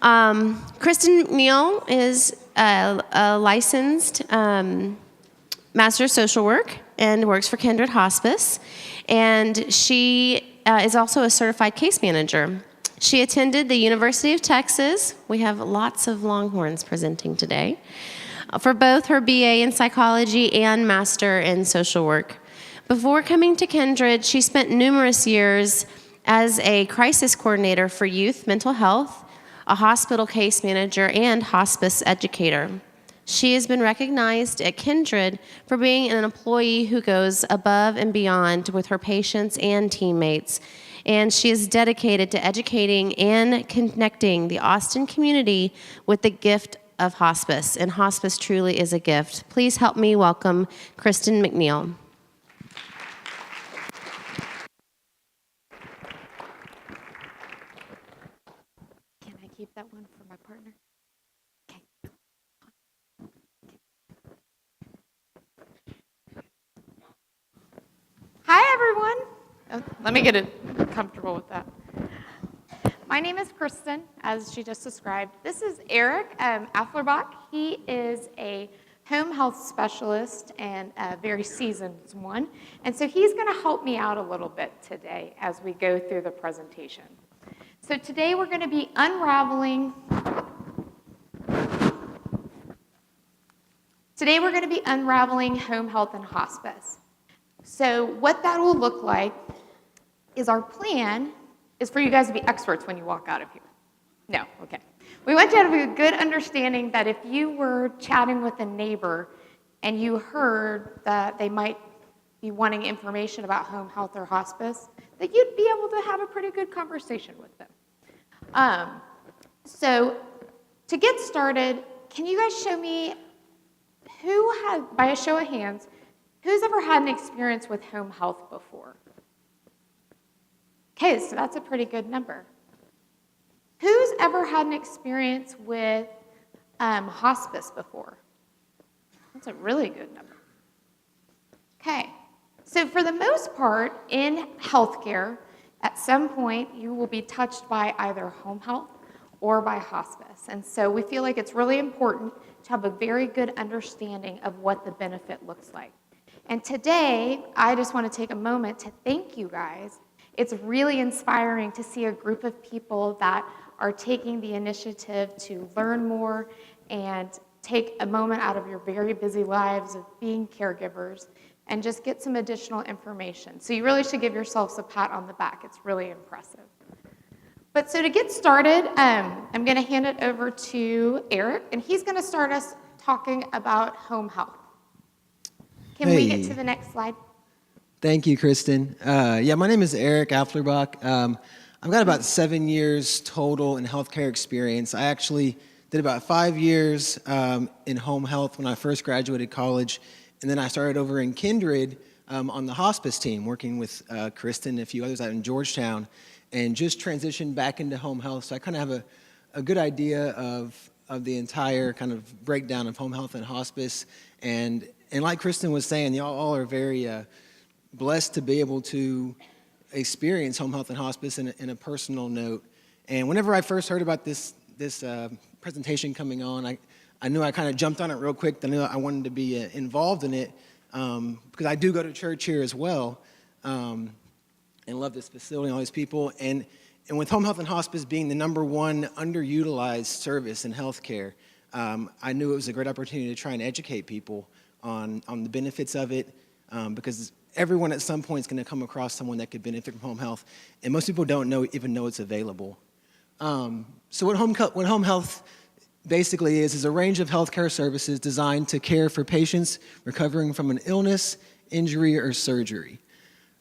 Kristen Macneil is a licensed master of social work and works for Kindred Hospice, and she is also a certified case manager. She attended the University of Texas. We have lots of Longhorns presenting today for both her BA in psychology and master in social work. Before coming to Kindred, she spent numerous years as a crisis coordinator for youth mental health, a hospital case manager, and hospice educator. She has been recognized at Kindred for being an employee who goes above and beyond with her patients and teammates, and she is dedicated to educating and connecting the Austin community with the gift of hospice, and hospice truly is a gift. Please help me welcome Kristen Macneil. Can I keep that one for my partner? Okay. Hi, everyone. Oh, let me get it comfortable with that. My name is Kristen, as she just described. This is Eric Afflerbach. He is a home health specialist and a very seasoned one. And so he's going to help me out a little bit today as we go through the presentation. So today we're going to be unraveling home health and hospice. So what that will look like is our plan is for you guys to be experts when you walk out of here. No, okay. We want you to have a good understanding that if you were chatting with a neighbor and you heard that they might be wanting information about home health or hospice, that you'd be able to have a pretty good conversation with them. So to get started, can you guys show me who has, by a show of hands, who's ever had an experience with home health before? Okay, so that's a pretty good number. Who's ever had an experience with hospice before? That's a really good number. Okay, so for the most part in healthcare, at some point you will be touched by either home health or by hospice. And so we feel like it's really important to have a very good understanding of what the benefit looks like. And today, I just want to take a moment to thank you guys. It's really inspiring to see a group of people that are taking the initiative to learn more and take a moment out of your very busy lives of being caregivers and just get some additional information. So you really should give yourselves a pat on the back. It's really impressive. But so to get started, I'm going to hand it over to Eric, and he's going to start us talking about home health. Can we get to the next slide? Thank you, Kristen. My name is Eric Afflerbach. I've got about 7 years total in healthcare experience. I actually did about 5 years in home health when I first graduated college, and then I started over in Kindred on the hospice team, working with Kristin and a few others out in Georgetown, and just transitioned back into home health. So I kind of have a good idea of the entire kind of breakdown of home health and hospice. And like Kristin was saying, y'all all are very blessed to be able to experience home health and hospice in a personal note. And whenever I first heard about this presentation coming on, I knew I kind of jumped on it real quick. I knew I wanted to be involved in it because I do go to church here as well and love this facility and all these people. And with home health and hospice being the #1 underutilized service in healthcare, I knew it was a great opportunity to try and educate people on the benefits of it because everyone at some point is going to come across someone that could benefit from home health, and most people don't even know it's available. So what home health basically is a range of healthcare services designed to care for patients recovering from an illness, injury, or surgery.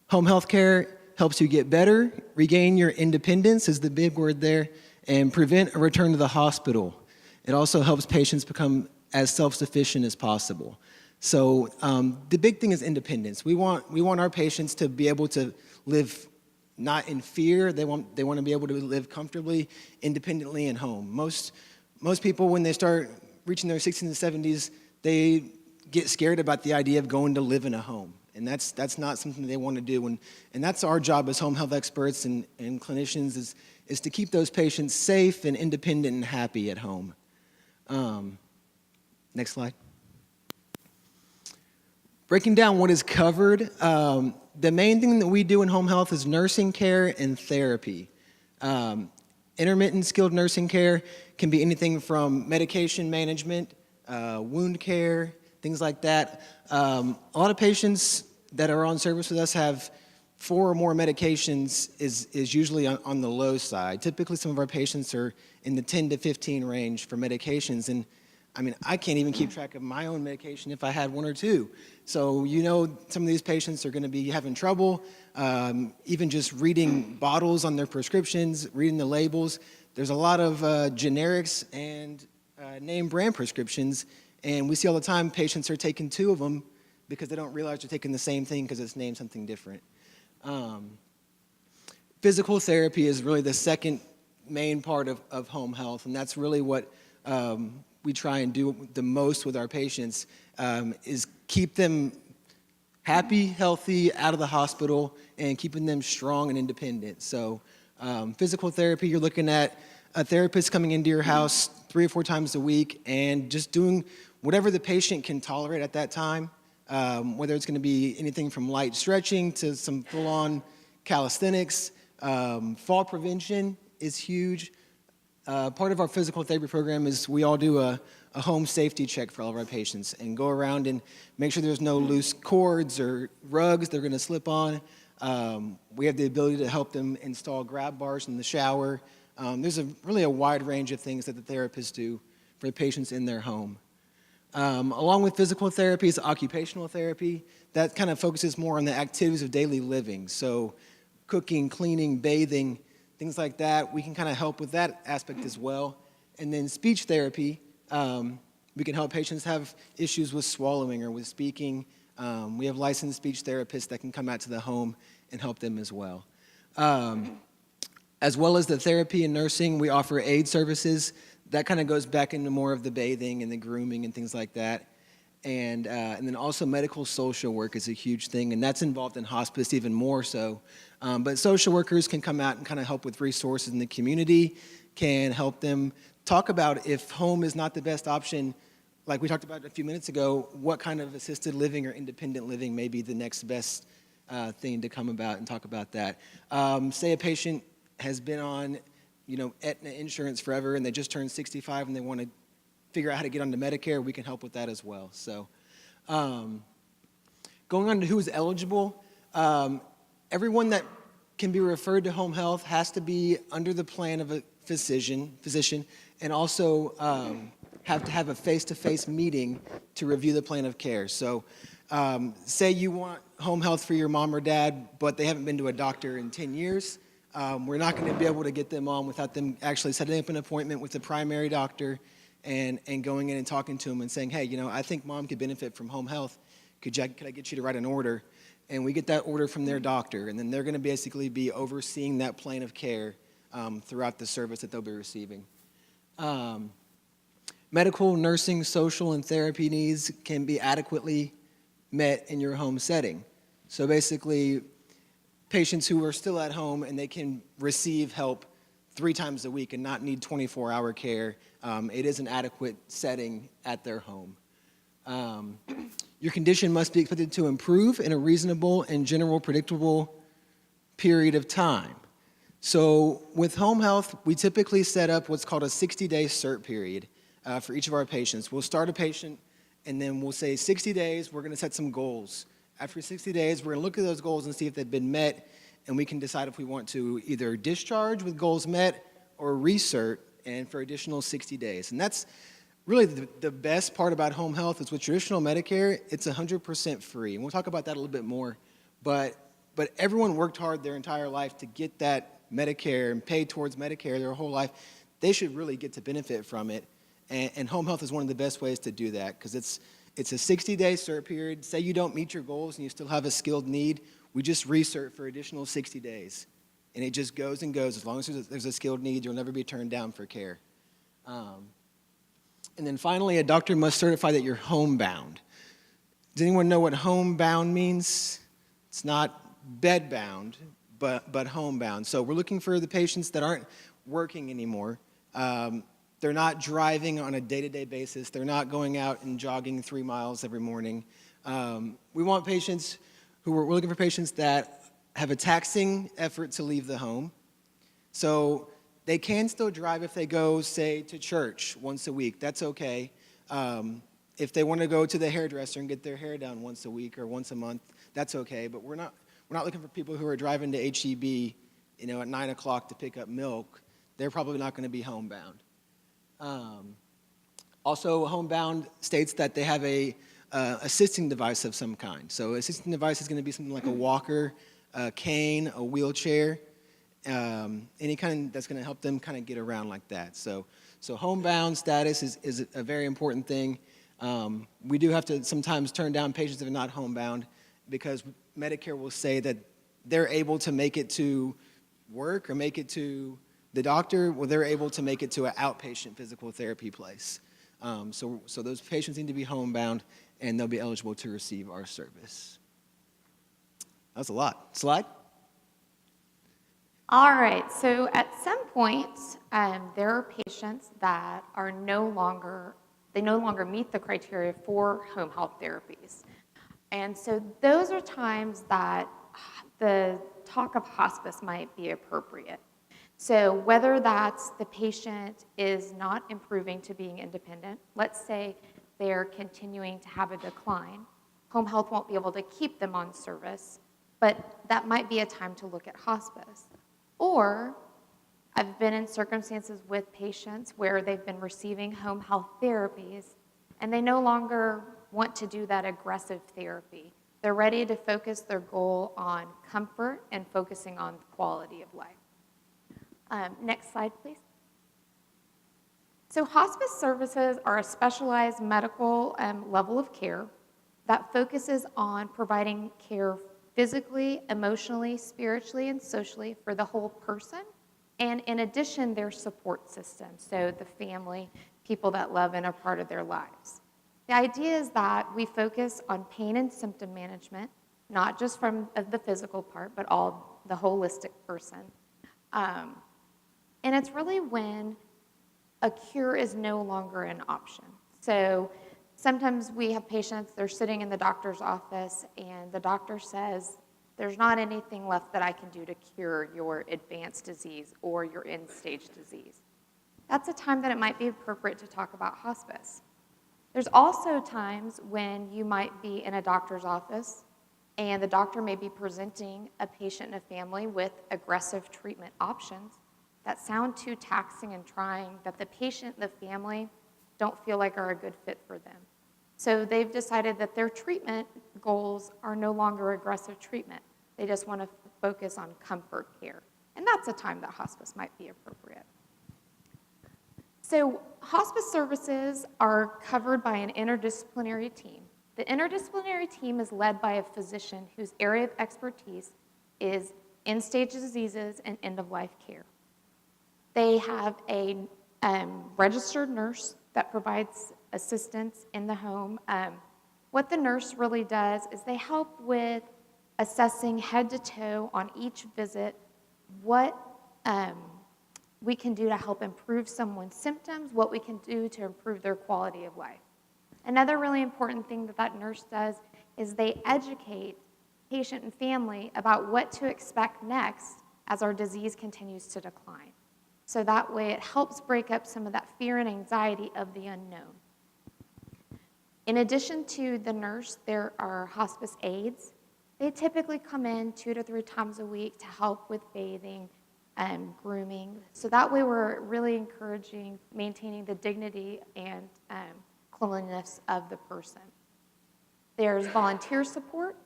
Home health care helps you get better, regain your independence is the big word there, and prevent a return to the hospital. It also helps patients become as self-sufficient as possible. So the big thing is independence. We want our patients to be able to live not in fear. They want to be able to live comfortably, independently in home. Most people, when they start reaching their 60s and 70s, they get scared about the idea of going to live in a home. And that's not something they want to do. And that's our job as home health experts and clinicians is to keep those patients safe and independent and happy at home. Next slide. Breaking down what is covered, the main thing that we do in home health is nursing care and therapy. Intermittent skilled nursing care can be anything from medication management, wound care, things like that. A lot of patients that are on service with us have 4 or more medications is usually on the low side. Typically, some of our patients are in the 10 to 15 range for medications. And I mean, I can't even keep track of my own medication if I had 1 or 2. So some of these patients are going to be having trouble, even just reading bottles on their prescriptions, reading the labels. There's a lot of generics and name brand prescriptions, and we see all the time patients are taking 2 of them because they don't realize they're taking the same thing because it's named something different. Physical therapy is really the second main part of home health, and that's really what we try and do the most with our patients, is keep them happy, healthy, out of the hospital, and keeping them strong and independent. So physical therapy, you're looking at a therapist coming into your house 3 or 4 times a week and just doing whatever the patient can tolerate at that time, whether it's going to be anything from light stretching to some full-on calisthenics. Fall prevention is huge. Part of our physical therapy program is we all do a home safety check for all of our patients and go around and make sure there's no loose cords or rugs they're going to slip on. We have the ability to help them install grab bars in the shower. There's really a wide range of things that the therapists do for the patients in their home. Along with physical therapy is occupational therapy. That kind of focuses more on the activities of daily living. So cooking, cleaning, bathing, things like that. We can kind of help with that aspect as well. And then speech therapy, we can help patients have issues with swallowing or with speaking. We have licensed speech therapists that can come out to the home and help them as well. As well as the therapy and nursing, we offer aid services. That kind of goes back into more of the bathing and the grooming and things like that. And then also medical social work is a huge thing, and that's involved in hospice even more so. But social workers can come out and kind of help with resources in the community, can help them talk about if home is not the best option, like we talked about a few minutes ago, what kind of assisted living or independent living may be the next best thing to come about and talk about that. Say a patient has been on Aetna insurance forever and they just turned 65 and they want to figure out how to get onto Medicare, we can help with that as well. So going on to who's eligible, everyone that can be referred to home health has to be under the plan of a physician and also have to have a face-to-face meeting to review the plan of care. So say you want home health for your mom or dad, but they haven't been to a doctor in 10 years. We're not going to be able to get them on without them actually setting up an appointment with the primary doctor and going in and talking to them and saying, hey, I think mom could benefit from home health. Could I get you to write an order? And we get that order from their doctor, and then they're going to basically be overseeing that plan of care throughout the service that they'll be receiving. Medical, nursing, social, and therapy needs can be adequately met in your home setting. So basically, patients who are still at home and they can receive help 3 times a week and not need 24-hour care, it is an adequate setting at their home. Your condition must be expected to improve in a reasonable and general predictable period of time. So with home health, we typically set up what's called a 60-day CERT period for each of our patients. We'll start a patient and then we'll say 60 days, we're going to set some goals. After 60 days, we're going to look at those goals and see if they've been met, and we can decide if we want to either discharge with goals met or recert and for additional 60 days. And that's really the best part about home health is with traditional Medicare, it's 100% free. And we'll talk about that a little bit more. But everyone worked hard their entire life to get that Medicare and pay towards Medicare their whole life. They should really get to benefit from it. And home health is one of the best ways to do that because it's a 60-day CERT period. Say you don't meet your goals and you still have a skilled need, we just recert for additional 60 days. And it just goes and goes. As long as there's a skilled need, you'll never be turned down for care. And then finally, a doctor must certify that you're homebound. Does anyone know what homebound means? It's not bedbound, but homebound. So we're looking for the patients that aren't working anymore. They're not driving on a day-to-day basis. They're not going out and jogging 3 miles every morning. We want patients we're looking for patients that have a taxing effort to leave the home. So they can still drive if they go, say, to church once a week. That's okay. If they want to go to the hairdresser and get their hair done once a week or once a month, that's okay. But we're not looking for people who are driving to HEB, at 9 o'clock to pick up milk. They're probably not going to be homebound. Also, homebound states that they have a assisting device of some kind. So assisting device is going to be something like a walker, a cane, a wheelchair, any kind that's going to help them kind of get around like that. So homebound status is a very important thing. We do have to sometimes turn down patients that are not homebound because Medicare will say that they're able to make it to work or make it to the doctor, well, they're able to make it to an outpatient physical therapy place. So those patients need to be homebound, and they'll be eligible to receive our service. That's a lot. Slide. All right, so at some point, there are patients that no longer meet the criteria for home health therapies. And so those are times that the talk of hospice might be appropriate. So whether that's the patient is not improving to being independent, let's say they're continuing to have a decline, home health won't be able to keep them on service, but that might be a time to look at hospice. Or I've been in circumstances with patients where they've been receiving home health therapies and they no longer want to do that aggressive therapy. They're ready to focus their goal on comfort and focusing on quality of life. Next slide, please. So hospice services are a specialized medical level of care that focuses on providing care physically, emotionally, spiritually, and socially for the whole person, and in addition, their support system, so the family, people that love and are part of their lives. The idea is that we focus on pain and symptom management, not just from the physical part, but the holistic person. And it's really when a cure is no longer an option. So sometimes we have patients, they're sitting in the doctor's office, and the doctor says, there's not anything left that I can do to cure your advanced disease or your end-stage disease. That's a time that it might be appropriate to talk about hospice. There's also times when you might be in a doctor's office and the doctor may be presenting a patient and a family with aggressive treatment options that sound too taxing and trying, that the patient and the family don't feel like are a good fit for them. So they've decided that their treatment goals are no longer aggressive treatment. They just want to focus on comfort care. And that's a time that hospice might be appropriate. So hospice services are covered by an interdisciplinary team. The interdisciplinary team is led by a physician whose area of expertise is end-stage diseases and end-of-life care. They have a registered nurse that provides assistance in the home. What the nurse really does is they help with assessing head to toe on each visit what we can do to help improve someone's symptoms, what we can do to improve their quality of life. Another really important thing that nurse does is they educate patient and family about what to expect next as our disease continues to decline. So that way it helps break up some of that fear and anxiety of the unknown. In addition to the nurse, there are hospice aides. They typically come in 2 to 3 times a week to help with bathing and grooming. So that way we're really encouraging maintaining the dignity and cleanliness of the person. There's volunteer support.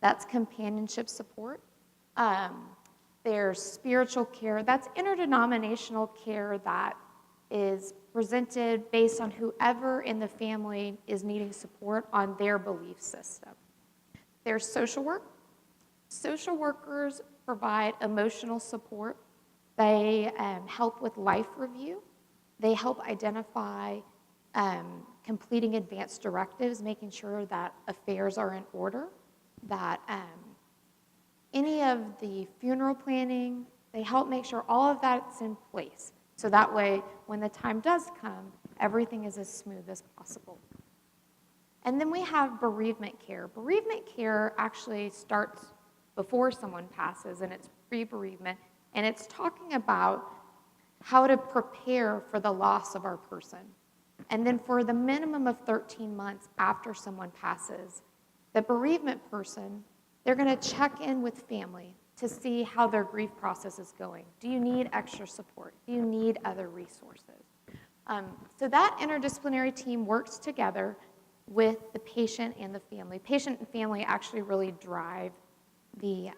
That's companionship support. There's spiritual care. That's interdenominational care that is presented based on whoever in the family is needing support on their belief system. There's social work. Social workers provide emotional support. They help with life review. They help identify completing advanced directives, making sure that affairs are in order, that any of the funeral planning, they help make sure all of that's in place. So that way, when the time does come, everything is as smooth as possible. And then we have bereavement care. Bereavement care actually starts before someone passes, and it's pre-bereavement, and it's talking about how to prepare for the loss of our person. And then for the minimum of 13 months after someone passes, the bereavement person, they're going to check in with family to see how their grief process is going. Do you need extra support? Do you need other resources? So that interdisciplinary team works together with the patient and the family. Patient and family actually really drive the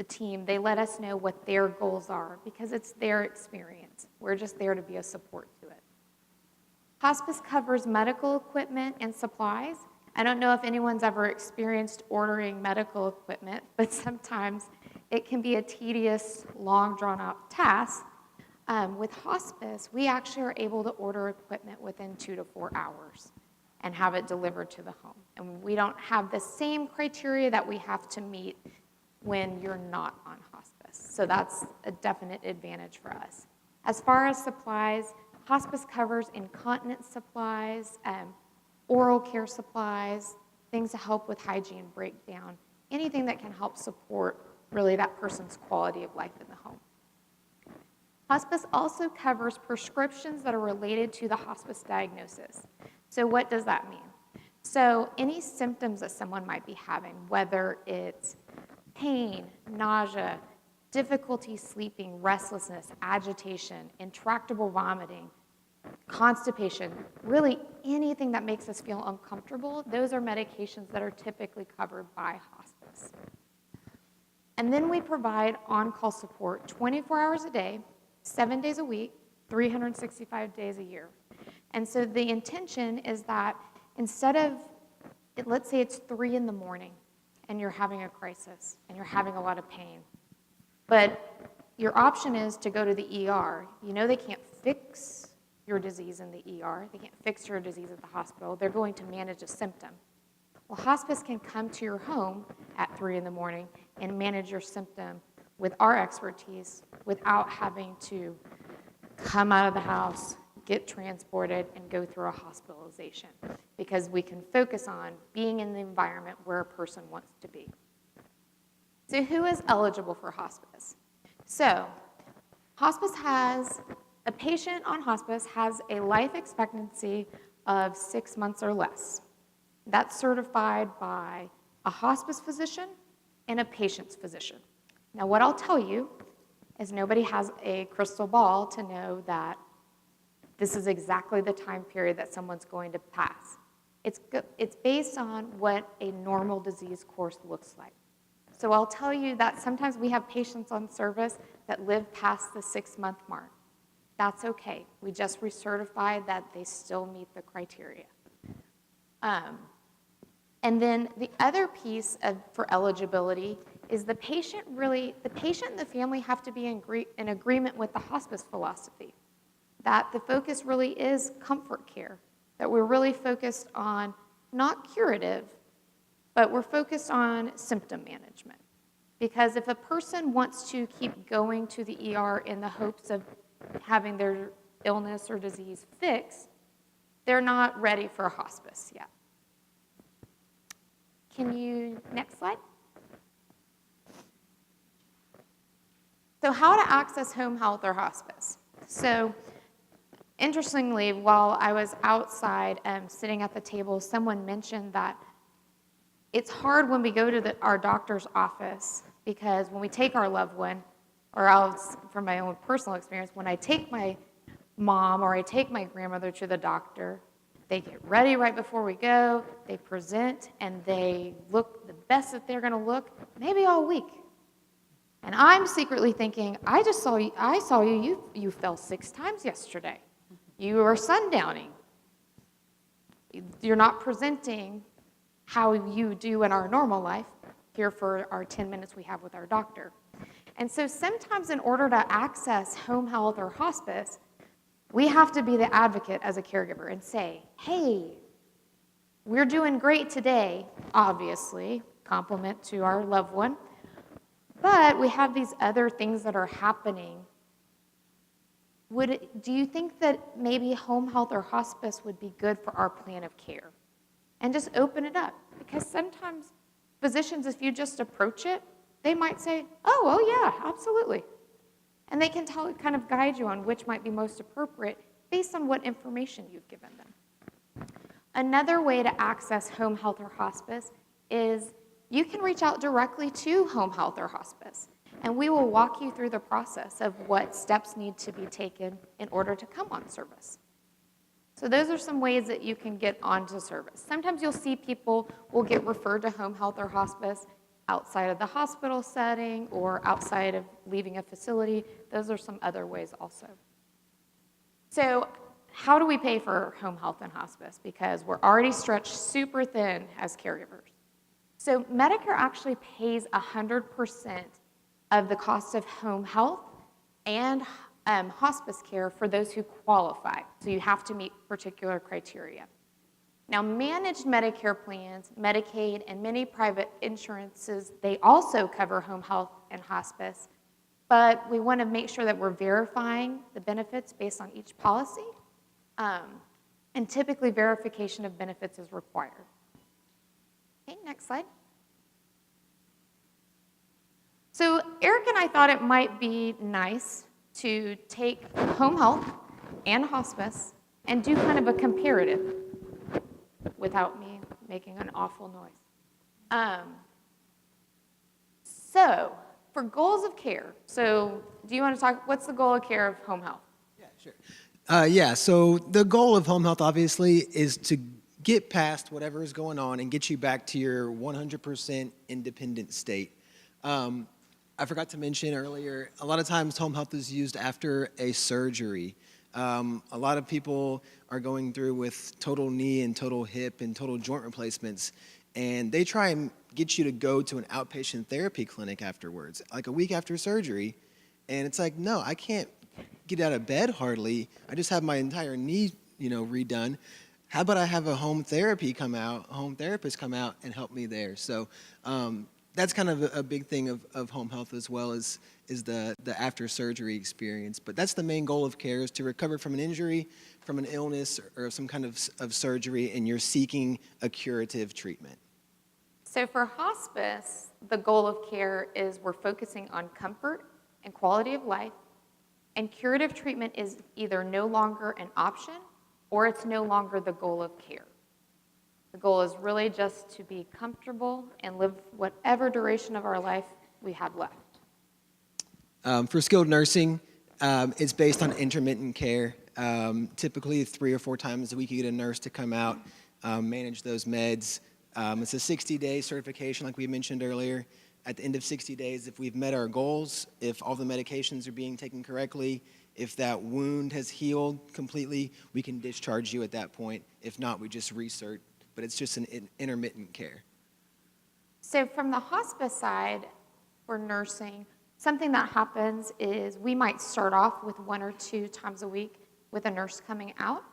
team. They let us know what their goals are because it's their experience. We're just there to be a support to it. Hospice covers medical equipment and supplies. I don't know if anyone's ever experienced ordering medical equipment, but sometimes it can be a tedious, long, drawn-out task. With hospice, we actually are able to order equipment within 2 to 4 hours and have it delivered to the home. And we don't have the same criteria that we have to meet when you're not on hospice. So that's a definite advantage for us. As far as supplies, hospice covers incontinence supplies, oral care supplies, things to help with hygiene breakdown, anything that can help support really that person's quality of life in the home. Hospice also covers prescriptions that are related to the hospice diagnosis. So what does that mean? So any symptoms that someone might be having, whether it's pain, nausea, difficulty sleeping, restlessness, agitation, intractable vomiting, constipation, really anything that makes us feel uncomfortable, those are medications that are typically covered by hospice. And then we provide on-call support 24 hours a day, 7 days a week, 365 days a year. And so the intention is that instead of, let's say it's 3 in the morning and you're having a crisis and you're having a lot of pain, but your option is to go to the ER. You know they can't fix your disease in the ER. They can't fix your disease at the hospital. They're going to manage a symptom. Well, hospice can come to your home at 3 in the morning and manage your symptom with our expertise without having to come out of the house, get transported, and go through a hospitalization because we can focus on being in the environment where a person wants to be. So who is eligible for hospice? So a patient on hospice has a life expectancy of 6 months or less. That's certified by a hospice physician and a patient's physician. Now, what I'll tell you is nobody has a crystal ball to know that this is exactly the time period that someone's going to pass. It's based on what a normal disease course looks like. So I'll tell you that sometimes we have patients on service that live past the 6-month mark. That's okay. We just recertify that they still meet the criteria. And then the other piece for eligibility is the patient and the family have to be in agreement with the hospice philosophy, that the focus really is comfort care, that we're really focused on not curative, but we're focused on symptom management. Because if a person wants to keep going to the ER in the hopes of having their illness or disease fixed, they're not ready for a hospice yet. Next slide. So how to access home health or hospice. So interestingly, while I was outside sitting at the table, someone mentioned that it's hard when we go to our doctor's office because when we take our loved one, or from my own personal experience, when I take my mom or I take my grandmother to the doctor, they get ready right before we go, they present, and they look the best that they're going to look, maybe all week. And I'm secretly thinking, I saw you fell 6 times yesterday. You are sundowning. You're not presenting how you do in our normal life here for our 10 minutes we have with our doctor. And so sometimes in order to access home health or hospice, We have to be the advocate as a caregiver and say, hey, we're doing great today, obviously, compliment to our loved one, but we have these other things that are happening. Do you think that maybe home health or hospice would be good for our plan of care? And just open it up. Because sometimes physicians, if you just approach it, they might say, oh yeah, absolutely. And they can kind of guide you on which might be most appropriate based on what information you've given them. Another way to access home health or hospice is you can reach out directly to home health or hospice, and we will walk you through the process of what steps need to be taken in order to come on service. So those are some ways that you can get onto service. Sometimes you'll see people will get referred to home health or hospice outside of the hospital setting or outside of leaving a facility. Those are some other ways also. So how do we pay for home health and hospice? Because we're already stretched super thin as caregivers. So Medicare actually pays 100% of the cost of home health and hospice care for those who qualify. So you have to meet particular criteria. Now, managed Medicare plans, Medicaid, and many private insurances, they also cover home health and hospice, but we want to make sure that we're verifying the benefits based on each policy, and typically verification of benefits is required. Okay, next slide. So Eric and I thought it might be nice to take home health and hospice and do kind of a comparative without me making an awful noise. So for goals of care, so do you want to talk, what's the goal of care of home health? Yeah, sure. So the goal of home health obviously is to get past whatever is going on and get you back to your 100% independent state. I forgot to mention earlier, a lot of times home health is used after a surgery. A lot of people are going through with total knee and total hip and total joint replacements, and they try and get you to go to an outpatient therapy clinic afterwards, like a week after surgery, and it's like, no, I can't get out of bed hardly. I just have my entire knee, redone. How about I have a home therapist come out and help me there? So that's kind of a big thing of home health as well as the after surgery experience. But that's the main goal of care, is to recover from an injury, from an illness, or some kind of surgery, and you're seeking a curative treatment. So for hospice, the goal of care is we're focusing on comfort and quality of life, and curative treatment is either no longer an option or it's no longer the goal of care. The goal is really just to be comfortable and live whatever duration of our life we have left. For skilled nursing, it's based on intermittent care. Typically 3 or 4 times a week you get a nurse to come out, manage those meds. It's a 60-day certification like we mentioned earlier. At the end of 60 days, if we've met our goals, if all the medications are being taken correctly, if that wound has healed completely, we can discharge you at that point. If not, we just recert. But it's just an intermittent care. So from the hospice side for nursing, something that happens is we might start off with 1 or 2 times a week with a nurse coming out,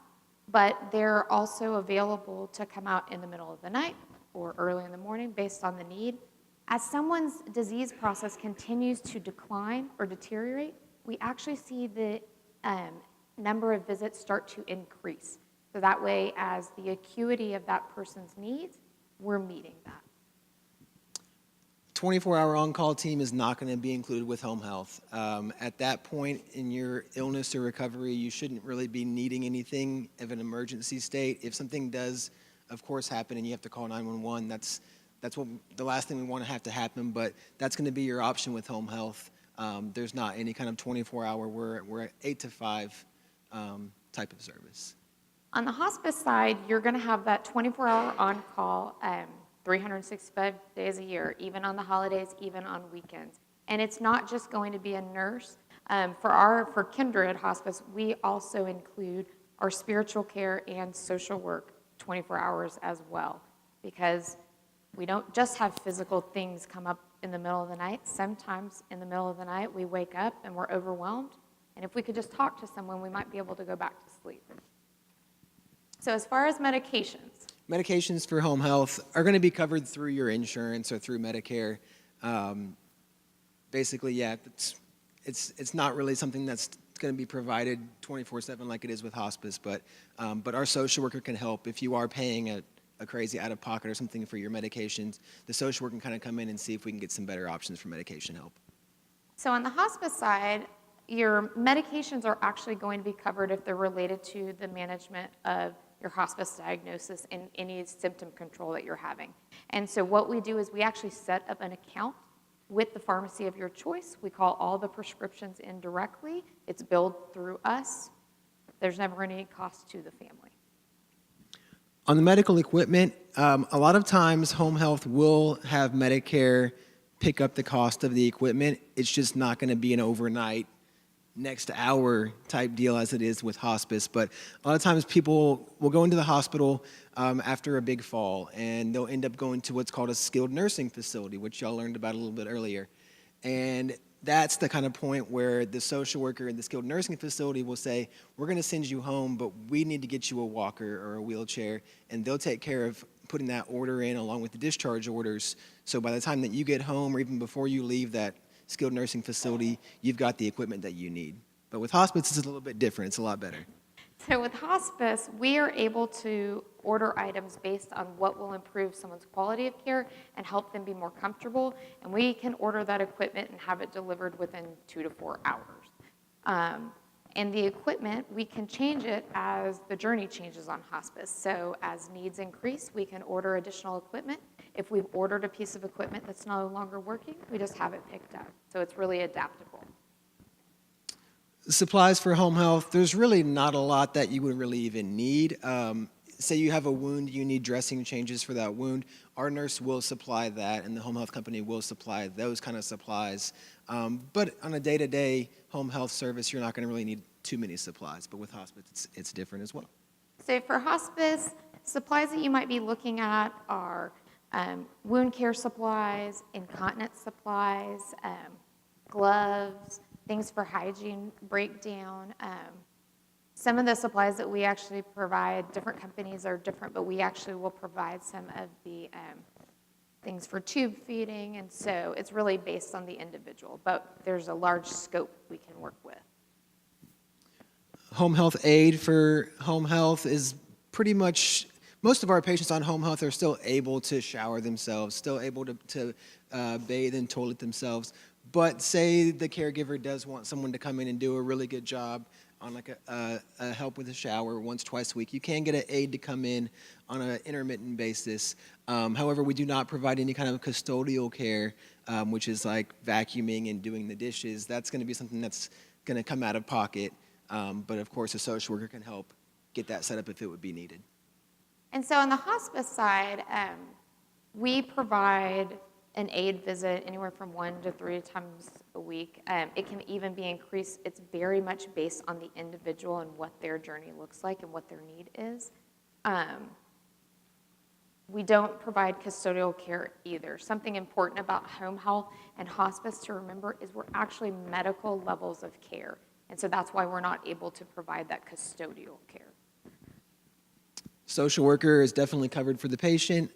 but they're also available to come out in the middle of the night or early in the morning based on the need. As someone's disease process continues to decline or deteriorate, we actually see the number of visits start to increase. So that way, as the acuity of that person's needs, we're meeting that. 24-hour on-call team is not going to be included with home health. At that point in your illness or recovery, you shouldn't really be needing anything of an emergency state. If something does, of course, happen and you have to call 911, that's what the last thing we want to have to happen, but that's going to be your option with home health. There's not any kind of 24-hour, we're at 8 to 5 type of service. On the hospice side, you're going to have that 24-hour on-call 365 days a year, even on the holidays, even on weekends. And it's not just going to be a nurse. For Kindred Hospice, we also include our spiritual care and social work 24 hours as well, because we don't just have physical things come up in the middle of the night. Sometimes in the middle of the night, we wake up and we're overwhelmed, And if we could just talk to someone, we might be able to go back to sleep. So as far as medications, Medications for home health are going to be covered through your insurance or through Medicare. Basically, yeah, it's not really something that's going to be provided 24/7 like it is with hospice, but our social worker can help if you are paying a crazy out-of-pocket or something for your medications. The social worker can kind of come in and see if we can get some better options for medication help. so on the hospice side, your medications are actually going to be covered if they're related to the management of your hospice diagnosis and any symptom control that you're having. And so what we do is we actually set up an account with the pharmacy of your choice. We call all the prescriptions in directly. It's billed through us. There's never any cost to the family. On the medical equipment, a lot of times home health will have Medicare pick up the cost of the equipment. It's just not going to be an overnight, next hour type deal as it is with hospice. But a lot of times people will go into the hospital after a big fall, and they'll end up going to what's called a skilled nursing facility, which y'all learned about a little bit earlier. And that's the kind of point where the social worker in the skilled nursing facility will say, we're going to send you home, but we need to get you a walker or a wheelchair, and they'll take care of putting that order in along with the discharge orders. So by the time that you get home, or even before you leave that skilled nursing facility, you've got the equipment that you need. But with hospice, it's a little bit different. It's a lot better. So with hospice, we are able to order items based on what will improve someone's quality of care and help them be more comfortable. And we can order that equipment and have it delivered within 2 to 4 hours. And the equipment, we can change it as the journey changes on hospice. So as needs increase, we can order additional equipment. If we've ordered a piece of equipment that's no longer working, we just have it picked up. So it's really adaptable. Supplies for home health, there's really not a lot that you would really even need. Say you have a wound, you need dressing changes for that wound, our nurse will supply that, and the home health company will supply those kind of supplies. But on a day-to-day home health service, you're not going to really need too many supplies. But with hospice, it's different as well. So for hospice, supplies that you might be looking at are wound care supplies, incontinence supplies, gloves, things for hygiene breakdown. Some of the supplies that we actually provide, different companies are different, but we actually will provide some of the things for tube feeding, and so it's really based on the individual, but there's a large scope we can work with. Home health aid for home health is pretty much, most of our patients on home health are still able to shower themselves, still able to bathe and toilet themselves. But say the caregiver does want someone to come in and do a really good job on like a help with a shower once, twice a week. You can get an aide to come in on an intermittent basis. However, we do not provide any kind of custodial care, which is like vacuuming and doing the dishes. That's going to be something that's going to come out of pocket. But of course, a social worker can help get that set up if it would be needed. And so on the hospice side, we provide an aid visit anywhere from 1 to 3 times a week. It can even be increased. It's very much based on the individual and what their journey looks like and what their need is. We don't provide custodial care either. Something important about home health and hospice to remember is we're actually medical levels of care. And so that's why we're not able to provide that custodial care. Social worker is definitely covered for the patient.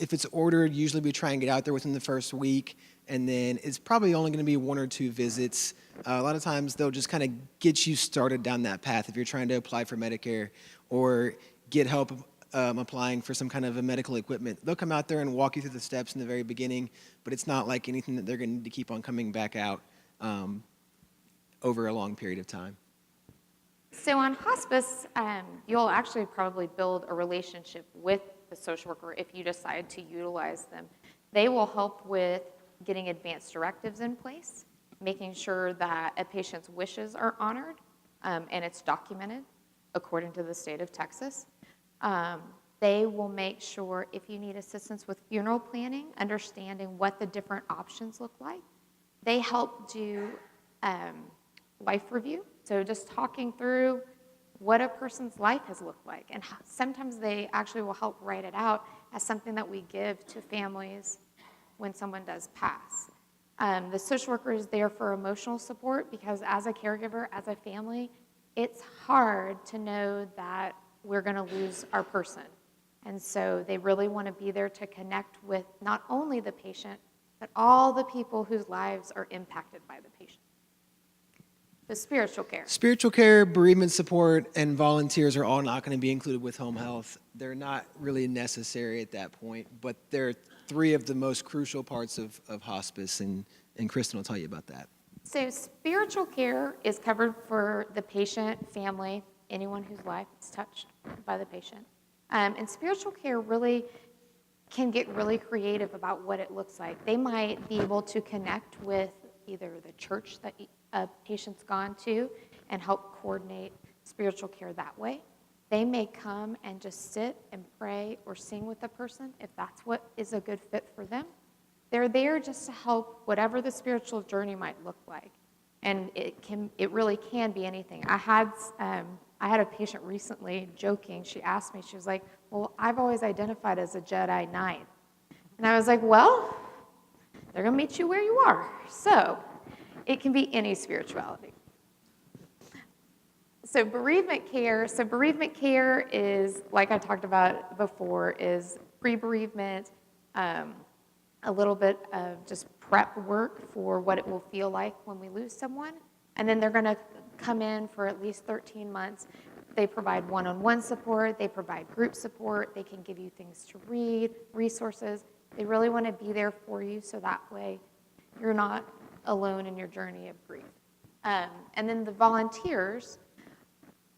If it's ordered, usually we try and get out there within the first week, and then it's probably only going to be 1 or 2 visits. A lot of times they'll just kind of get you started down that path if you're trying to apply for Medicare or get help applying for some kind of a medical equipment. They'll come out there and walk you through the steps in the very beginning, but it's not like anything that they're going to need to keep on coming back out over a long period of time. So on hospice, you'll actually probably build a relationship with the social worker if you decide to utilize them. They will help with getting advanced directives in place, making sure that a patient's wishes are honored, and it's documented according to the state of Texas. They will make sure if you need assistance with funeral planning, understanding what the different options look like. They help do life review, so just talking through what a person's life has looked like. And sometimes they actually will help write it out as something that we give to families when someone does pass. The social worker is there for emotional support because as a caregiver, as a family, it's hard to know that we're going to lose our person. And so they really want to be there to connect with not only the patient, but all the people whose lives are impacted by the patient. The spiritual care. Spiritual care, bereavement support, and volunteers are all not going to be included with home health. They're not really necessary at that point, but they're three of the most crucial parts of hospice, and Kristin will tell you about that. So spiritual care is covered for the patient, family, anyone whose life is touched by the patient. And spiritual care really can get really creative about what it looks like. They might be able to connect with either the church that a patient's gone to and help coordinate spiritual care that way. They may come and just sit and pray or sing with the person if that's what is a good fit for them. They're there just to help whatever the spiritual journey might look like. And it really can be anything. I had a patient recently joking. She asked me, she was like, well, I've always identified as a Jedi Knight. And I was like, well, they're going to meet you where you are. So it can be any spirituality. So bereavement care is, like I talked about before, is pre-bereavement, a little bit of just prep work for what it will feel like when we lose someone. And then they're going to come in for at least 13 months. They provide one-on-one support. They provide group support. They can give you things to read, resources. They really want to be there for you so that way you're not alone in your journey of grief. And then the volunteers,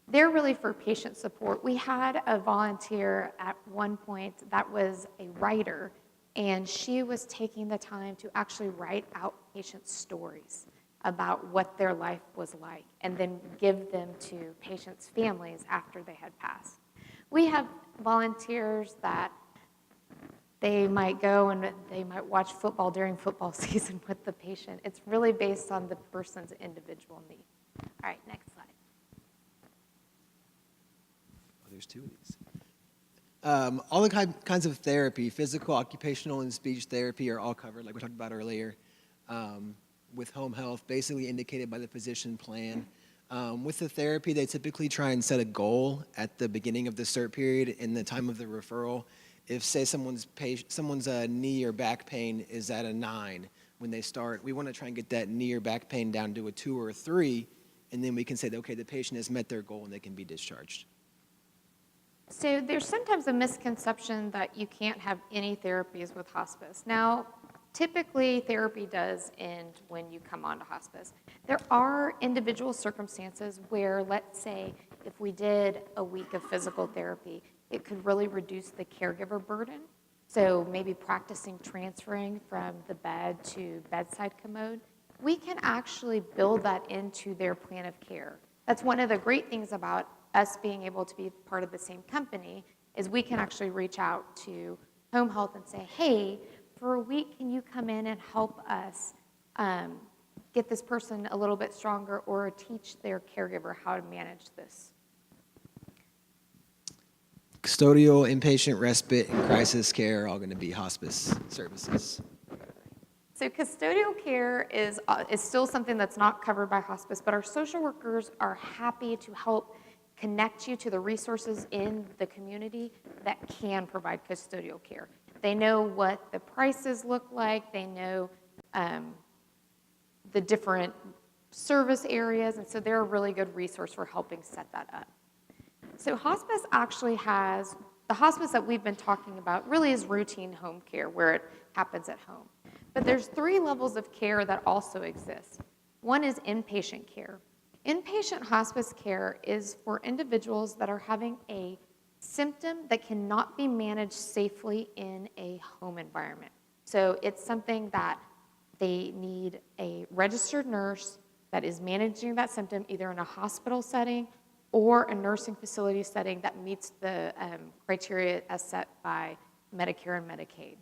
they're really for patient support. We had a volunteer at one point that was a writer, and she was taking the time to actually write out patient stories about what their life was like and then give them to patients' families after they had passed. We have volunteers that they might go and they might watch football during football season with the patient. It's really based on the person's individual need. All right, next slide. Oh, there's two of these. All the kinds of therapy, physical, occupational, and speech therapy are all covered, like we talked about earlier, with home health, basically indicated by the physician plan. With the therapy, they typically try and set a goal at the beginning of the cert period in the time of the referral. If, say, someone's knee or back pain is at a 9 when they start, we want to try and get that knee or back pain down to a 2 or a 3, and then we can say, okay, the patient has met their goal and they can be discharged. So there's sometimes a misconception that you can't have any therapies with hospice. Now, typically therapy does end when you come onto hospice. There are individual circumstances where, let's say, if we did a week of physical therapy, it could really reduce the caregiver burden. So maybe practicing transferring from the bed to bedside commode. We can actually build that into their plan of care. That's one of the great things about us being able to be part of the same company is we can actually reach out to home health and say, hey, for a week, can you come in and help us get this person a little bit stronger or teach their caregiver how to manage this? Custodial, inpatient, respite, and crisis care are all going to be hospice services. So custodial care is still something that's not covered by hospice, but our social workers are happy to help connect you to the resources in the community that can provide custodial care. They know what the prices look like. They know the different service areas, and so they're a really good resource for helping set that up. So hospice actually has, the hospice that we've been talking about really is routine home care where it happens at home. But there's 3 levels of care that also exist. One is inpatient care. Inpatient hospice care is for individuals that are having a symptom that cannot be managed safely in a home environment. So it's something that they need a registered nurse that is managing that symptom either in a hospital setting or a nursing facility setting that meets the criteria as set by Medicare and Medicaid.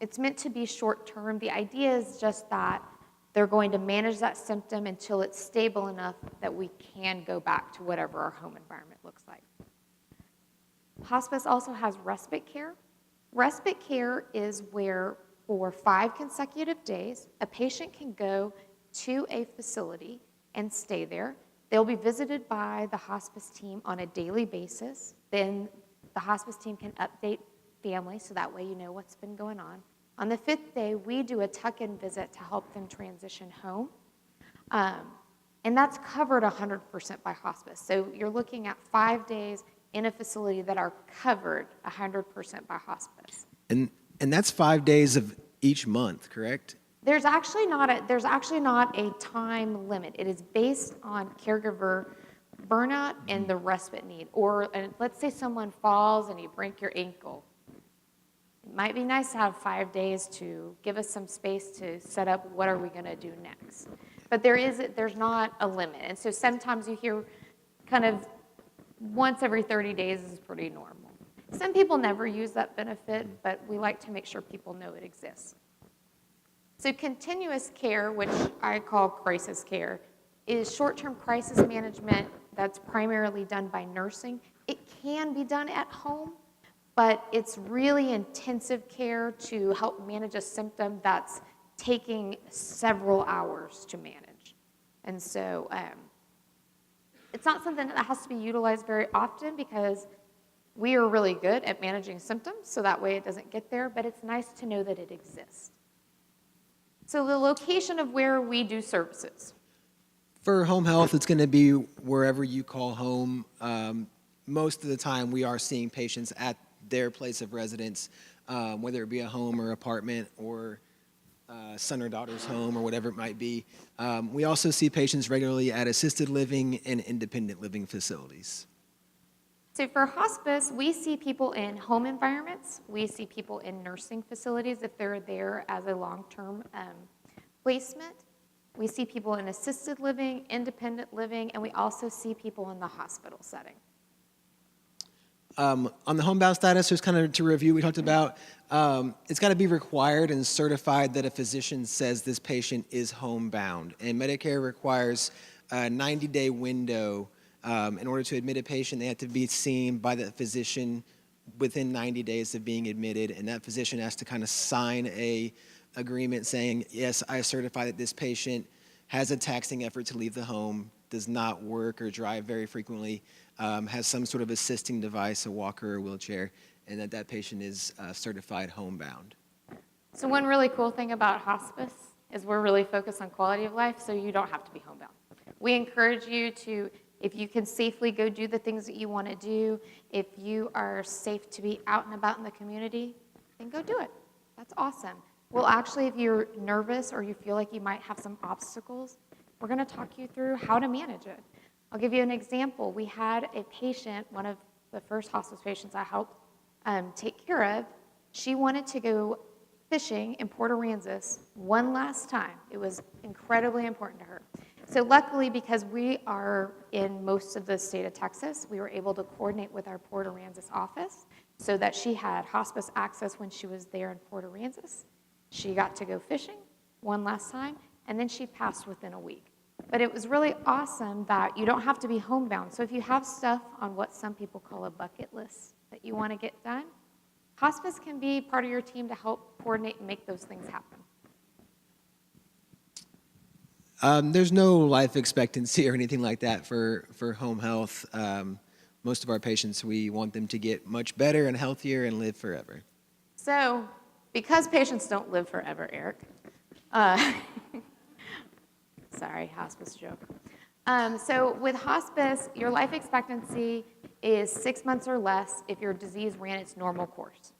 It's meant to be short-term. The idea is just that they're going to manage that symptom until it's stable enough that we can go back to whatever our home environment looks like. Hospice also has respite care. Respite care is where for 5 consecutive days, a patient can go to a facility and stay there. They'll be visited by the hospice team on a daily basis. Then the hospice team can update family so that way you know what's been going on. On the 5th day, we do a tuck-in visit to help them transition home. And that's covered 100% by hospice. So you're looking at 5 days in a facility that are covered 100% by hospice. And that's 5 days of each month, correct? There's actually not a time limit. It is based on caregiver burnout and the respite need. Or let's say someone falls and you break your ankle. It might be nice to have 5 days to give us some space to set up what are we going to do next. But there's not a limit. And so sometimes you hear kind of once every 30 days is pretty normal. Some people never use that benefit, but we like to make sure people know it exists. So continuous care, which I call crisis care, is short-term crisis management that's primarily done by nursing. It can be done at home, but it's really intensive care to help manage a symptom that's taking several hours to manage. And so it's not something that has to be utilized very often because we are really good at managing symptoms, so that way it doesn't get there, but it's nice to know that it exists. So the location of where we do services. For home health, it's going to be wherever you call home. Most of the time, we are seeing patients at their place of residence, whether it be a home or apartment or son or daughter's home or whatever it might be. We also see patients regularly at assisted living and independent living facilities. So for hospice, we see people in home environments. We see people in nursing facilities if they're there as a long-term placement. We see people in assisted living, independent living, and we also see people in the hospital setting. On the homebound status, just kind of to review, we talked about it's got to be required and certified that a physician says this patient is homebound. And Medicare requires a 90-day window. In order to admit a patient, they have to be seen by the physician within 90 days of being admitted, and that physician has to kind of sign a agreement saying, yes, I certify that this patient has a taxing effort to leave the home, does not work or drive very frequently, has some sort of assisting device, a walker or wheelchair, and that patient is certified homebound. So one really cool thing about hospice is we're really focused on quality of life, so you don't have to be homebound. We encourage you to, if you can safely go do the things that you want to do, if you are safe to be out and about in the community, then go do it. That's awesome. Well, actually, if you're nervous or you feel like you might have some obstacles, we're going to talk you through how to manage it. I'll give you an example. We had a patient, one of the first hospice patients I helped take care of. She wanted to go fishing in Port Aransas one last time. It was incredibly important to her. So luckily, because we are in most of the state of Texas, we were able to coordinate with our Port Aransas office so that she had hospice access when she was there in Port Aransas. She got to go fishing one last time, and then she passed within a week. But it was really awesome that you don't have to be homebound. So if you have stuff on what some people call a bucket list that you want to get done, hospice can be part of your team to help coordinate and make those things happen. There's no life expectancy or anything like that for home health. Most of our patients, we want them to get much better and healthier and live forever. So, because patients don't live forever, Eric, sorry, hospice joke. So with hospice, your life expectancy is 6 months or less if your disease ran its normal course.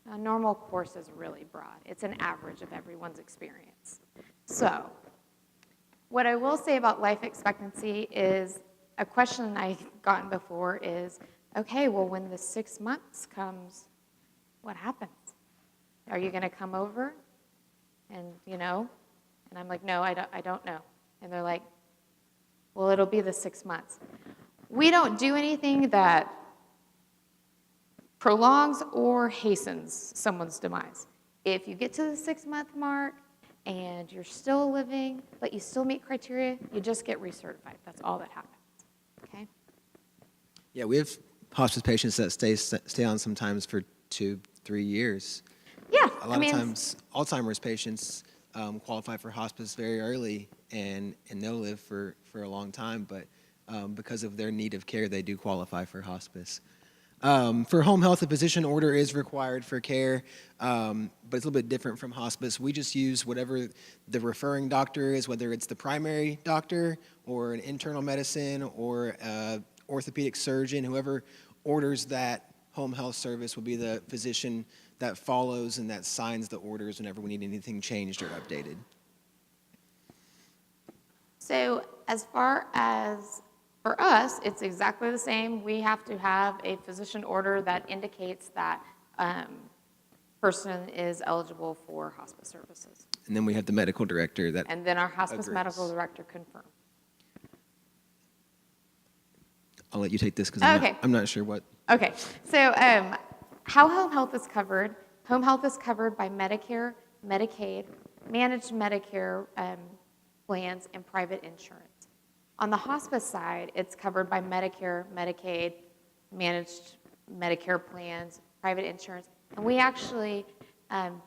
A normal course is really broad. It's an average of everyone's experience. So, what I will say about life expectancy is a question I've gotten before is, okay, well, when the 6 months comes, what happens? Are you going to come over? And, and I'm like, no, I don't know. And they're like, well, it'll be the 6 months. We don't do anything that prolongs or hastens someone's demise. If you get to the 6 month mark and you're still living, but you still meet criteria, you just get recertified. That's all that happens, okay? Yeah, we have hospice patients that stay on sometimes for 2-3 years. Yeah, A lot of times, Alzheimer's patients qualify for hospice very early, and they'll live for a long time, but because of their need of care, they do qualify for hospice. For home health, a physician order is required for care, but it's a little bit different from hospice. We just use whatever the referring doctor is, whether it's the primary doctor or an internal medicine or orthopedic surgeon. Whoever orders that home health service will be the physician that follows and that signs the orders whenever we need anything changed or updated. So as far as for us, it's exactly the same. We have to have a physician order that indicates that person is eligible for hospice services. And then we have the medical director that And then our hospice agrees. medical director confirms. I'll let you take this because Okay. I'm not sure what. Okay, so how home health is covered. Home health is covered by Medicare, Medicaid, managed Medicare plans, and private insurance. On the hospice side, it's covered by Medicare, Medicaid, managed Medicare plans, private insurance, and we actually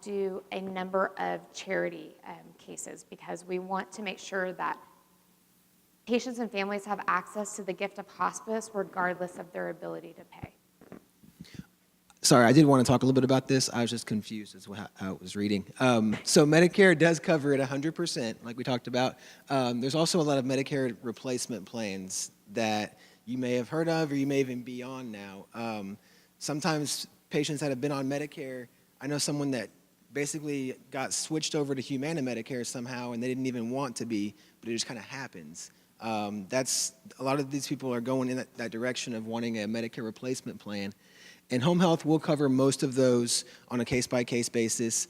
do a number of charity cases because we want to make sure that patients and families have access to the gift of hospice regardless of their ability to pay. Sorry, I did want to talk a little bit about this. I was just confused as to how it was reading. So Medicare does cover it 100%, like we talked about. There's also a lot of Medicare replacement plans that you may have heard of or you may even be on now. Sometimes patients that have been on Medicare, I know someone that basically got switched over to Humana Medicare somehow and they didn't even want to be, but it just kind of happens. That's a lot of these people are going in that direction of wanting a Medicare replacement plan. And home health will cover most of those on a case-by-case basis.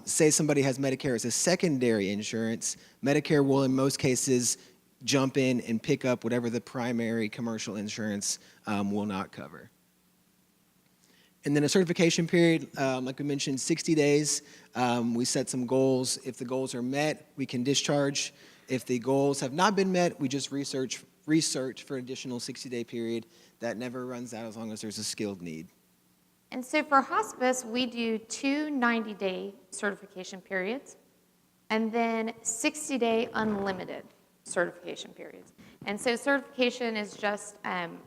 Say somebody has Medicare as a secondary insurance, Medicare will in most cases jump in and pick up whatever the primary commercial insurance will not cover. And then a certification period, like we mentioned, 60 days. We set some goals. If the goals are met, we can discharge. If the goals have not been met, we just research for an additional 60-day period that never runs out as long as there's a skilled need. And so for hospice, we do 2 90-day certification periods and then 60-day unlimited certification periods. And so certification is just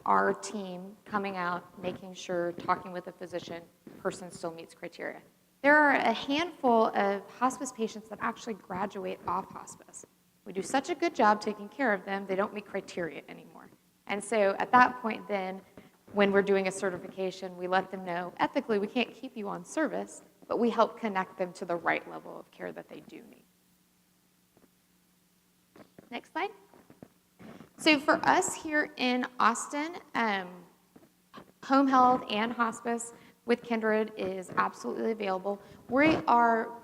our team coming out, making sure, talking with a physician, person still meets criteria. There are a handful of hospice patients that actually graduate off hospice. We do such a good job taking care of them, they don't meet criteria anymore. And so at that point then, when we're doing a certification, we let them know, ethically, we can't keep you on service, but we help connect them to the right level of care that they do need. Next slide. So for us here in Austin, home health and hospice with Kindred is absolutely available. We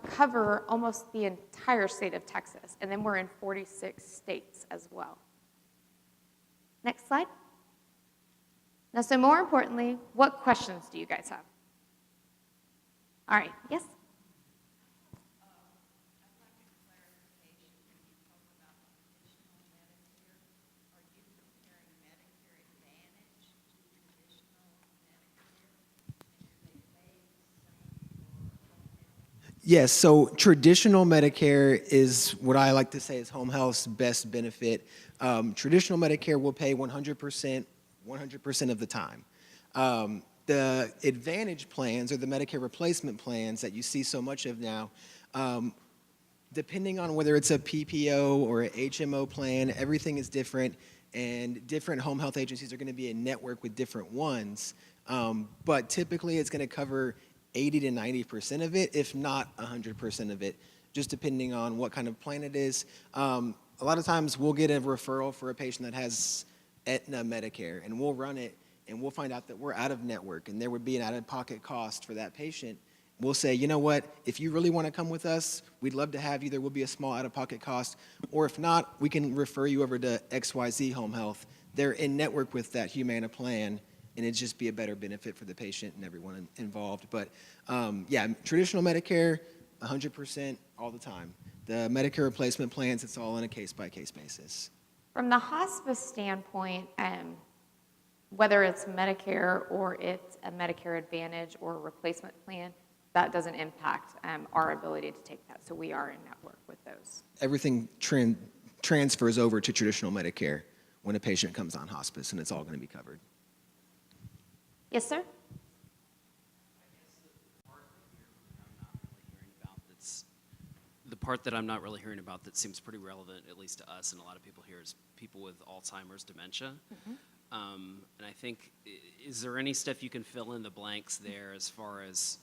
cover almost the entire state of Texas, and then we're in 46 states as well. Next slide. Now, so more importantly, what questions do you guys have? All right, yes? Yes, so traditional Medicare is what I like to say is home health's best benefit. Traditional Medicare will pay 100% of the time. The Advantage plans or the Medicare replacement plans that you see so much of now, depending on whether it's a PPO or an HMO plan, everything is different, and different home health agencies are going to be in network with different ones. But typically it's going to cover 80 to 90% of it, if not 100% of it, just depending on what kind of plan it is. A lot of times we'll get a referral for a patient that has Aetna Medicare, and we'll run it, and we'll find out that we're out of network, and there would be an out-of-pocket cost for that patient. We'll say, you know what, if you really want to come with us, we'd love to have you. There will be a small out-of-pocket cost, or if not, we can refer you over to XYZ Home Health. They're in network with that Humana plan, and it'd just be a better benefit for the patient and everyone involved. But yeah, traditional Medicare, 100% all the time. The Medicare replacement plans, it's all on a case-by-case basis. From the hospice standpoint, whether it's Medicare or it's a Medicare Advantage or a replacement plan, that doesn't impact our ability to take that. So we are in network with those. Everything transfers over to traditional Medicare when a patient comes on hospice, and it's all going to be covered. Yes, sir? The part that I'm not really hearing about that seems pretty relevant, at least to us and a lot of people here, is people with Alzheimer's, dementia. And I think, is there any stuff you can fill in the blanks there as far as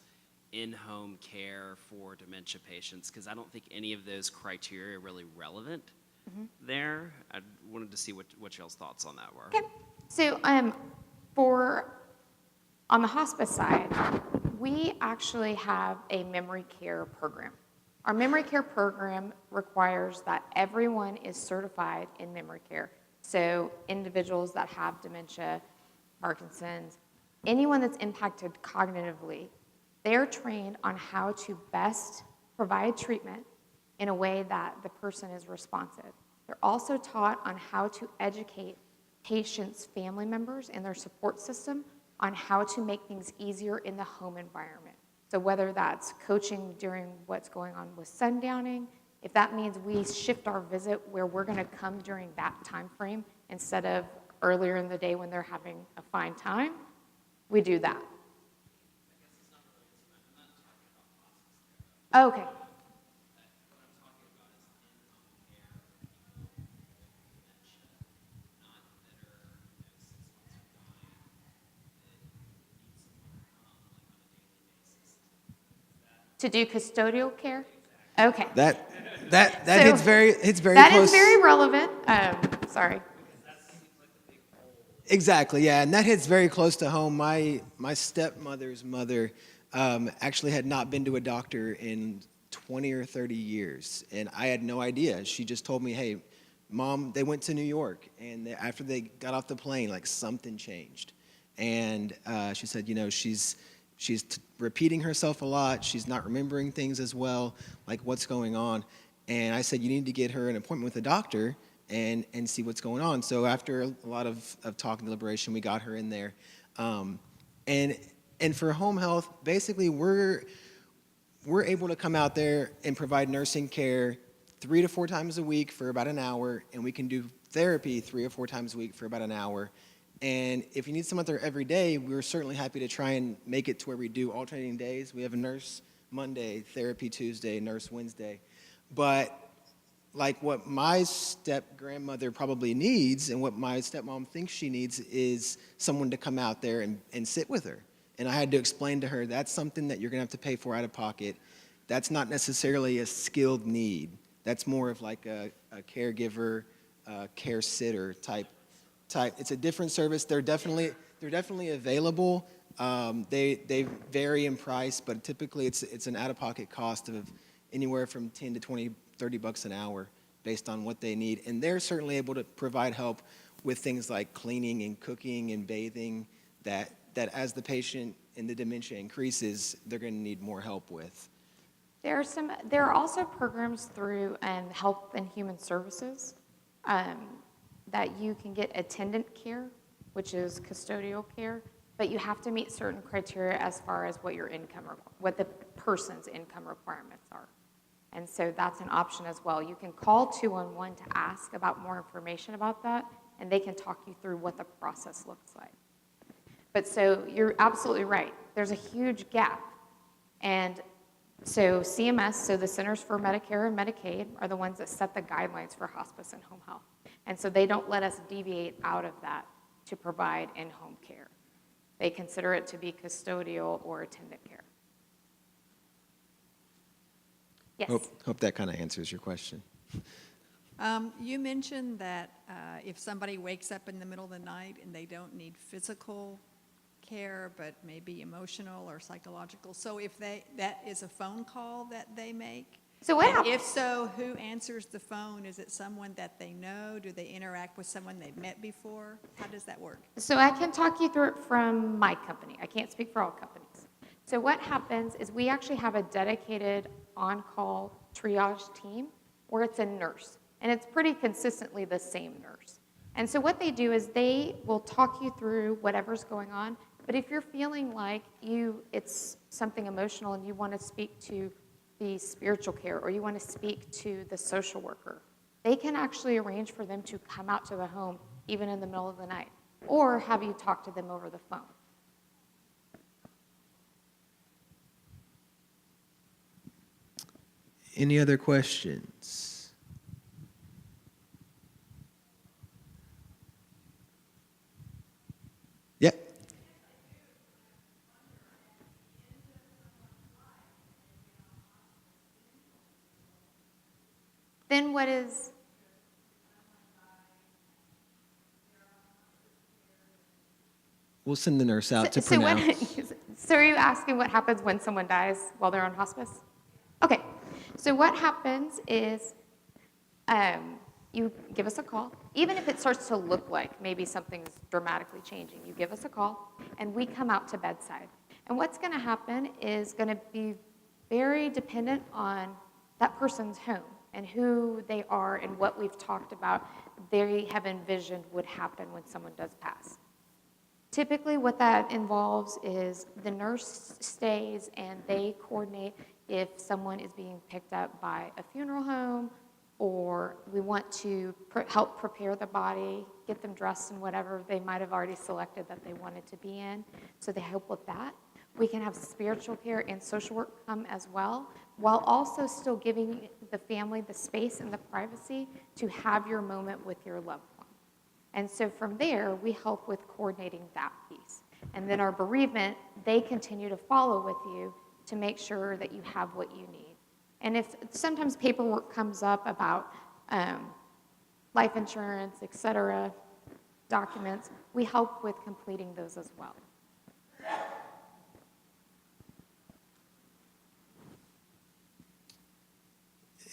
in-home care for dementia patients? Because I don't think any of those criteria are really relevant there. I wanted to see what y'all's thoughts on that were. Okay. So on the hospice side, we actually have a memory care program. Our memory care program requires that everyone is certified in memory care. So individuals that have dementia, Parkinson's, anyone that's impacted cognitively, they're trained on how to best provide treatment in a way that the person is responsive. They're also taught on how to educate patients' family members and their support system on how to make things easier in the home environment. So whether that's coaching during what's going on with sundowning, if that means we shift our visit where we're going to come during that time frame instead of earlier in the day when they're having a fine time, we do that. Okay. To do custodial care? Okay. That So, hits very That close. is very relevant. Sorry. Exactly, yeah, and that hits very close to home. My stepmother's mother actually had not been to a doctor in 20 or 30 years, and I had no idea. She just told me, hey, Mom, they went to New York, and after they got off the plane, like something changed. And she said, you know, she's repeating herself a lot. She's not remembering things as well, like what's going on. And I said, you need to get her an appointment with a doctor and see what's going on. So after a lot of talk and deliberation, we got her in there. And for home health, basically we're able to come out there and provide nursing care 3 to 4 times a week for about an hour, and we can do therapy 3 or 4 times a week for about an hour. And if you need someone there every day, we're certainly happy to try and make it to where we do alternating days. We have a nurse Monday, therapy Tuesday, nurse Wednesday. But like what my step-grandmother probably needs and what my stepmom thinks she needs is someone to come out there and sit with her. And I had to explain to her, that's something that you're going to have to pay for out of pocket. That's not necessarily a skilled need. That's more of like a caregiver, care sitter type. It's a different service. They're definitely available. They vary in price, but typically it's an out-of-pocket cost of anywhere from 10 to 20, 30 bucks an hour based on what they need. And they're certainly able to provide help with things like cleaning and cooking and bathing that as the patient and the dementia increases, they're going to need more help with. There are also programs through Health and Human Services that you can get attendant care, which is custodial care, but you have to meet certain criteria as far as what what the person's income requirements are. And so that's an option as well. You can call 211 to ask about more information about that, and they can talk you through what the process looks like. But so you're absolutely right. There's a huge gap. And so CMS, so the Centers for Medicare and Medicaid, are the ones that set the guidelines for hospice and home health. And so they don't let us deviate out of that to provide in-home care. They consider it to be custodial or attendant care. Yes. Hope that kind of answers your question. You mentioned that if somebody wakes up in the middle of the night and they don't need physical care, but maybe emotional or psychological. So if that is a phone call that they make? So what And happens? if so, who answers the phone? Is it someone that they know? Do they interact with someone they've met before? How does that work? So I can talk you through it from my company. I can't speak for all companies. So what happens is we actually have a dedicated on-call triage team where it's a nurse, and it's pretty consistently the same nurse. And so what they do is they will talk you through whatever's going on. But if you're feeling like it's something emotional and you want to speak to the spiritual care or you want to speak to the social worker, they can actually arrange for them to come out to the home even in the middle of the night, or have you talk to them over the phone. Any other questions? Yeah. Then what is... We'll send the nurse out to pronounce. So are you asking what happens when someone dies while they're on hospice? Okay, so what happens is you give us a call. Even if it starts to look like maybe something's dramatically changing, you give us a call, and we come out to bedside. And what's going to happen is going to be very dependent on that person's home and who they are and what we've talked about they have envisioned would happen when someone does pass. Typically what that involves is the nurse stays and they coordinate if someone is being picked up by a funeral home, or we want to help prepare the body, get them dressed in whatever they might have already selected that they wanted to be in. So they help with that. We can have spiritual care and social work come as well, while also still giving the family the space and the privacy to have your moment with your loved one. And so from there, we help with coordinating that piece. And then our bereavement, they continue to follow with you to make sure that you have what you need. And if sometimes paperwork comes up about life insurance, et cetera, documents, we help with completing those as well.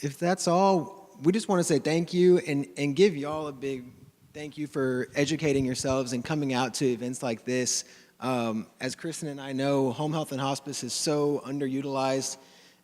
If that's all, we just want to say thank you and give y'all a big thank you for educating yourselves and coming out to events like this. As Kristen and I know, home health and hospice is so underutilized,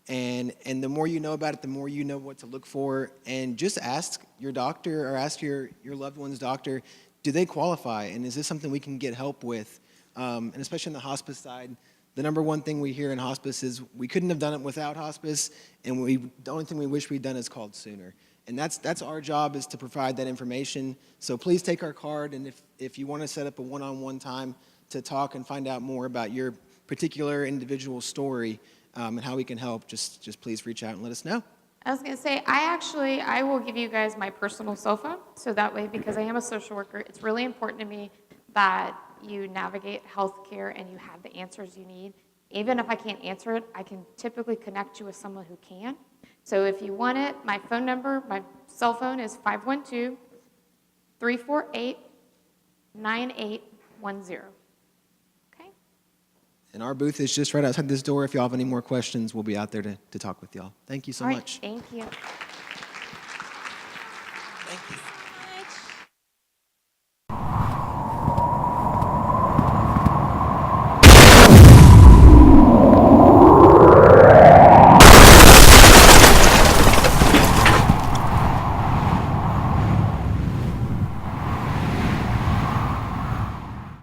and the more you know about it, the more you know what to look for. And just ask your doctor or ask your loved one's doctor, do they qualify? And is this something we can get help with? And especially on the hospice side, the number one thing we hear in hospice is we couldn't have done it without hospice, and the only thing we wish we'd done is called sooner. And that's our job, is to provide that information. So please take our card, and if you want to set up a one-on-one time to talk and find out more about your particular individual story and how we can help, just please reach out and let us know. I was going to say, I will give you guys my personal cell phone, so that way, because I am a social worker, it's really important to me that you navigate healthcare and you have the answers you need. Even if I can't answer it, I can typically connect you with someone who can. So if you want it, my phone number, my cell phone is 512-348-9810. Okay? And our booth is just right outside this door. If y'all have any more questions, we'll be out there to talk with y'all. Thank you so All right, much. thank you. Thank you.